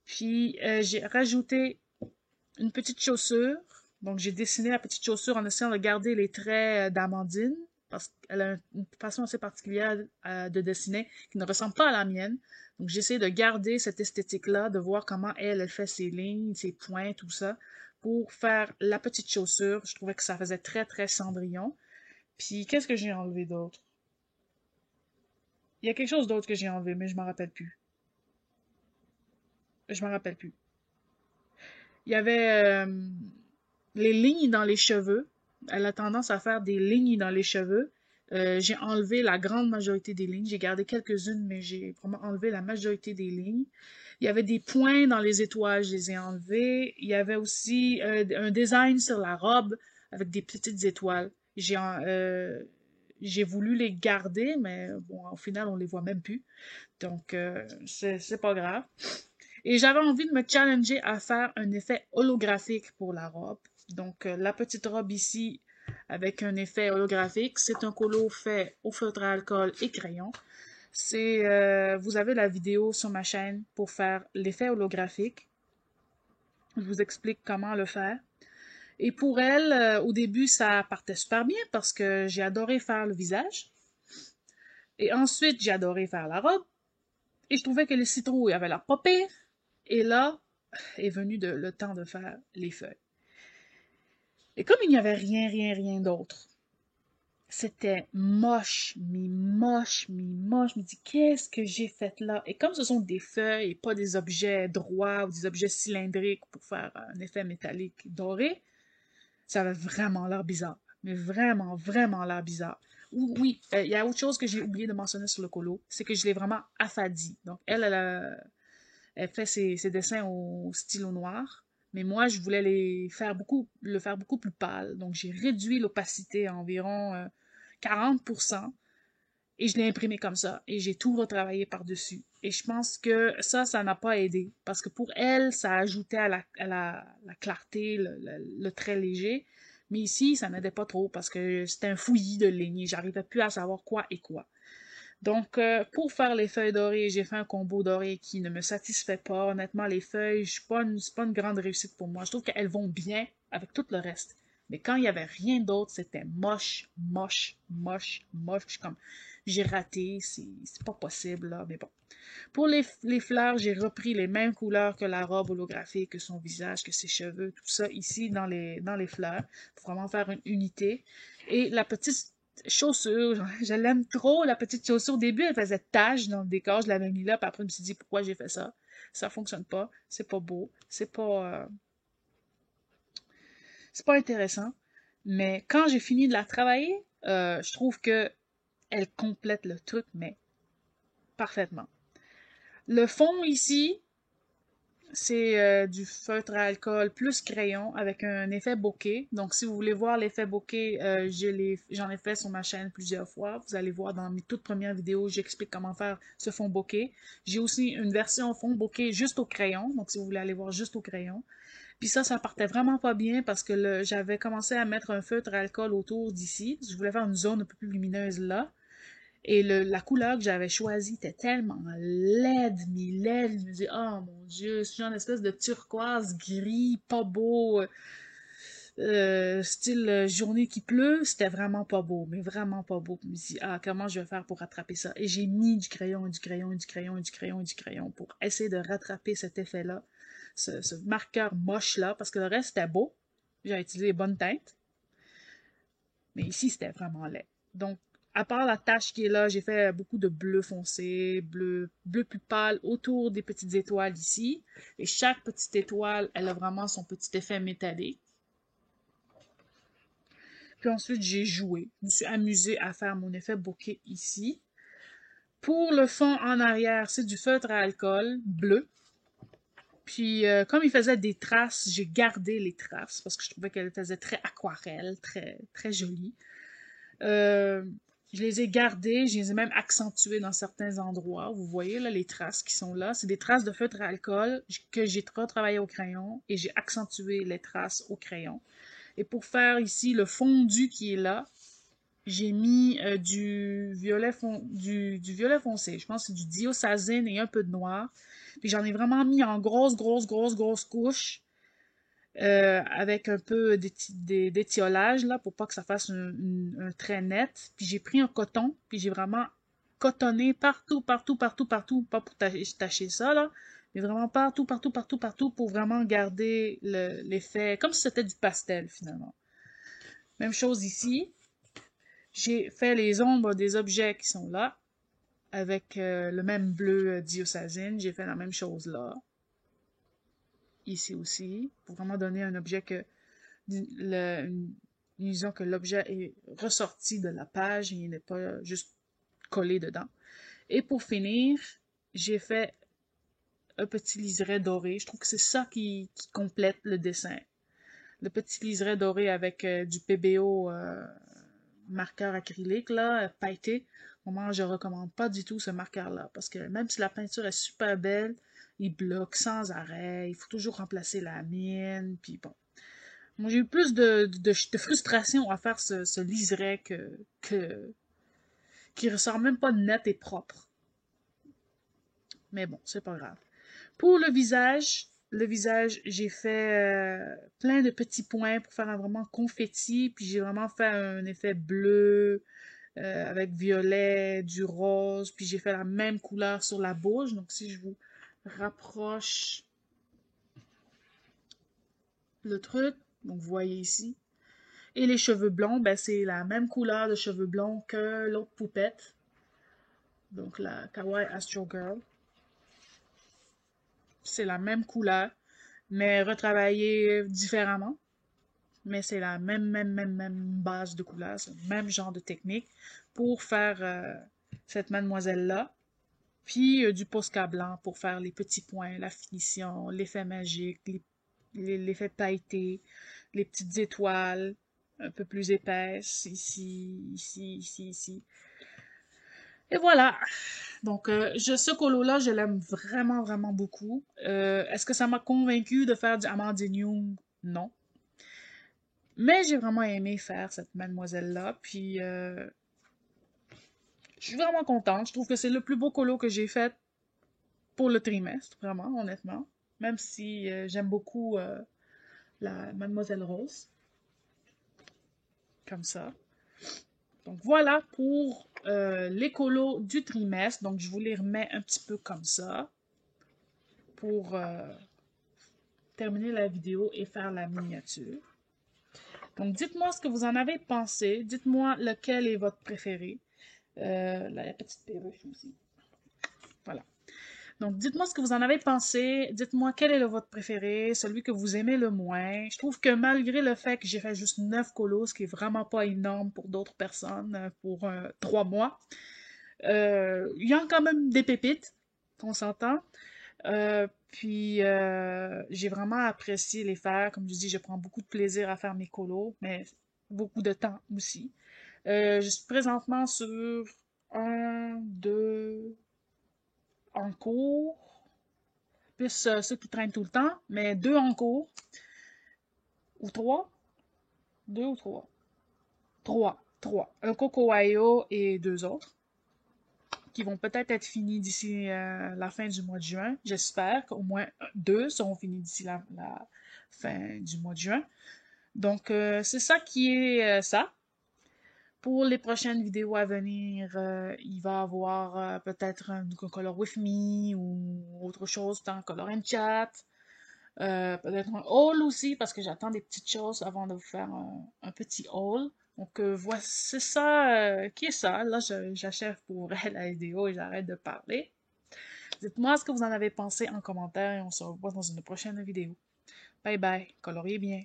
Puis j'ai rajouté une petite chaussure. Donc j'ai dessiné la petite chaussure en essayant de garder les traits d'Amandine parce qu'elle a une façon assez particulière de dessiner qui ne ressemble pas à la mienne. Donc j'essaie de garder cette esthétique-là, de voir comment elle fait ses lignes, ses points, tout ça, pour faire la petite chaussure. Je trouvais que ça faisait très très Cendrillon. Puis qu'est-ce que j'ai enlevé d'autre? Il y a quelque chose d'autre que j'ai enlevé, mais je m'en rappelle plus. Je m'en rappelle plus. Il y avait les lignes dans les cheveux. Elle a tendance à faire des lignes dans les cheveux. J'ai enlevé la grande majorité des lignes. J'ai gardé quelques-unes, mais j'ai vraiment enlevé la majorité des lignes. Il y avait des points dans les étoiles, je les ai enlevés. Il y avait aussi un design sur la robe avec des petites étoiles. J'ai voulu les garder, mais bon, au final, on les voit même plus. Donc, c'est pas grave. Et j'avais envie de me challenger à faire un effet holographique pour la robe. Donc, la petite robe ici, avec un effet holographique, c'est un colo fait au feutre à alcool et crayon. Vous avez la vidéo sur ma chaîne pour faire l'effet holographique. Je vous explique comment le faire. Et pour elle, au début, ça partait super bien parce que j'ai adoré faire le visage. Et ensuite, j'ai adoré faire la robe. Et je trouvais que les citrouilles avaient l'air pas pire. Et là est venu le temps de faire les feuilles. Et comme il n'y avait rien d'autre, c'était moche, mi-moche, mi-moche. Je me dis, qu'est-ce que j'ai fait là? Et comme ce sont des feuilles et pas des objets droits ou des objets cylindriques pour faire un effet métallique doré, ça avait vraiment l'air bizarre. Mais vraiment l'air bizarre. Oui, il y a autre chose que j'ai oublié de mentionner sur le colo, c'est que je l'ai vraiment affadi. Donc, elle fait ses dessins au stylo noir. Mais moi, je voulais le faire beaucoup plus pâle. Donc, j'ai réduit l'opacité à environ 40%. Et je l'ai imprimé comme ça. Et j'ai tout retravaillé par-dessus. Et je pense que ça n'a pas aidé. Parce que pour elle, ça ajoutait à la clarté, le trait léger. Mais ici, ça n'aidait pas trop parce que c'était un fouillis de lignes. J'arrivais plus à savoir quoi et quoi. Donc, pour faire les feuilles dorées, j'ai fait un combo doré qui ne me satisfait pas. Honnêtement, les feuilles, c'est pas une grande réussite pour moi. Je trouve qu'elles vont bien avec tout le reste. Mais quand il y avait rien d'autre, c'était moche. Comme, j'ai raté, c'est pas possible, là. Mais bon. Pour les fleurs, j'ai repris les mêmes couleurs que la robe holographique, que son visage, que ses cheveux, tout ça ici dans les fleurs, pour vraiment faire une unité. Et la petite chaussure, je l'aime trop, la petite chaussure. Au début, elle faisait tache dans le décor, je l'avais mis là, puis après, je me suis dit, pourquoi j'ai fait ça? Ça fonctionne pas, c'est pas beau, c'est pas intéressant. Mais quand j'ai fini de la travailler, je trouve que elle complète le truc, mais parfaitement. Le fond ici, c'est du feutre à alcool plus crayon avec un effet bokeh. Donc, si vous voulez voir l'effet bokeh, j'en ai fait sur ma chaîne plusieurs fois. Vous allez voir dans mes toutes premières vidéos, j'explique comment faire ce fond bokeh. J'ai aussi une version fond bokeh juste au crayon. Donc, si vous voulez aller voir juste au crayon. Puis ça partait vraiment pas bien parce que j'avais commencé à mettre un feutre à alcool autour d'ici. Je voulais faire une zone un peu plus lumineuse là. Et la couleur que j'avais choisie était tellement laide, mais laide. Je me dis, oh mon Dieu, c'est genre une espèce de turquoise gris, pas beau, style journée qui pleut. C'était vraiment pas beau, mais vraiment pas beau. Je me dis, ah, comment je vais faire pour rattraper ça? Et j'ai mis du crayon, du crayon, du crayon, du crayon, du crayon pour essayer de rattraper cet effet-là, ce marqueur moche-là, parce que le reste était beau. J'ai utilisé les bonnes teintes. Mais ici, c'était vraiment laid. Donc, à part la tache qui est là, j'ai fait beaucoup de bleu foncé, bleu plus pâle autour des petites étoiles ici. Et chaque petite étoile, elle a vraiment son petit effet métallique. Puis ensuite, j'ai joué. Je me suis amusée à faire mon effet bokeh ici. Pour le fond en arrière, c'est du feutre à alcool bleu. Puis, comme il faisait des traces, j'ai gardé les traces parce que je trouvais qu'elle faisait très aquarelle, très jolie. Euh, je les ai gardées, je les ai même accentuées dans certains endroits. Vous voyez là les traces qui sont là. C'est des traces de feutre à alcool que j'ai retravaillé au crayon et j'ai accentué les traces au crayon. Et pour faire ici le fondu qui est là, j'ai mis du violet foncé. Je pense que c'est du diosazine et un peu de noir. Puis j'en ai vraiment mis en grosse couche avec un peu d'étiolage là pour pas que ça fasse un trait net. Puis j'ai pris un coton, puis j'ai vraiment cotonné partout, pas pour tacher ça là, mais vraiment partout pour vraiment garder l'effet, comme si c'était du pastel finalement. Même chose ici. J'ai fait les ombres des objets qui sont là. avec le même bleu diocésine. J'ai fait la même chose là, ici aussi, pour vraiment donner un objet que, une illusion que l'objet est ressorti de la page et il n'est pas juste collé dedans. Et pour finir, j'ai fait un petit liseré doré. Je trouve que c'est ça qui complète le dessin. Le petit liseré doré avec du PBO marqueur acrylique, là, pailleté. Moi, je recommande pas du tout ce marqueur-là, parce que même si la peinture est super belle, il bloque sans arrêt, il faut toujours remplacer la mine, puis bon. Moi, j'ai eu plus de frustration à faire ce liseré qui ressort même pas net et propre. Mais bon, c'est pas grave. Pour le visage, j'ai fait plein de petits points pour faire un vraiment confetti, puis j'ai vraiment fait un effet bleu, avec violet, du rose, puis j'ai fait la même couleur sur la bouche. Donc si je vous rapproche le truc, donc vous voyez ici. Et les cheveux blonds, ben c'est la même couleur de cheveux blonds que l'autre poupette. Donc la Kawaii Astro Girl. C'est la même couleur, mais retravaillée différemment. Mais c'est la même base de couleur, c'est le même genre de technique pour faire cette mademoiselle-là. Puis du Posca blanc pour faire les petits points, la finition, l'effet magique, l'effet pailleté, les petites étoiles un peu plus épaisses, ici. Et voilà. Donc, ce colo-là, je l'aime vraiment beaucoup. Est-ce que ça m'a convaincu de faire du Amandinium? Non. Mais j'ai vraiment aimé faire cette mademoiselle-là. Puis, je suis vraiment contente. Je trouve que c'est le plus beau colo que j'ai fait pour le trimestre, vraiment, honnêtement. Même si j'aime beaucoup la Mademoiselle Rose, comme ça. Donc voilà pour les colos du trimestre. Donc je vous les remets un petit peu comme ça pour terminer la vidéo et faire la miniature. Donc dites-moi ce que vous en avez pensé. Dites-moi lequel est votre préféré. La petite perruche aussi. Voilà. Donc, dites-moi ce que vous en avez pensé. Dites-moi quel est votre préféré, celui que vous aimez le moins. Je trouve que malgré le fait que j'ai fait juste 9 colos, ce qui est vraiment pas énorme pour d'autres personnes pour 3 mois, il y a quand même des pépites, on s'entend. Puis, j'ai vraiment apprécié les faire. Comme je dis, je prends beaucoup de plaisir à faire mes colos, mais beaucoup de temps aussi. Je suis présentement sur un, deux, en cours, plus ceux qui traînent tout le temps, mais deux en cours, ou trois, deux ou trois, trois. Un Cocoayo et deux autres, qui vont peut-être être finis d'ici la fin du mois de juin. J'espère qu'au moins deux seront finis d'ici la fin du mois de juin. Donc, c'est ça qui est ça. Pour les prochaines vidéos à venir, il va y avoir peut-être un Color With Me ou autre chose dans Color and Chat. Peut-être un haul aussi, parce que j'attends des petites choses avant de vous faire un petit haul. Donc, voici c'est ça, qui est ça. Là, j'achève pour la vidéo et j'arrête de parler. Dites-moi ce que vous en avez pensé en commentaire et on se revoit dans une prochaine vidéo. Bye bye, coloriez bien.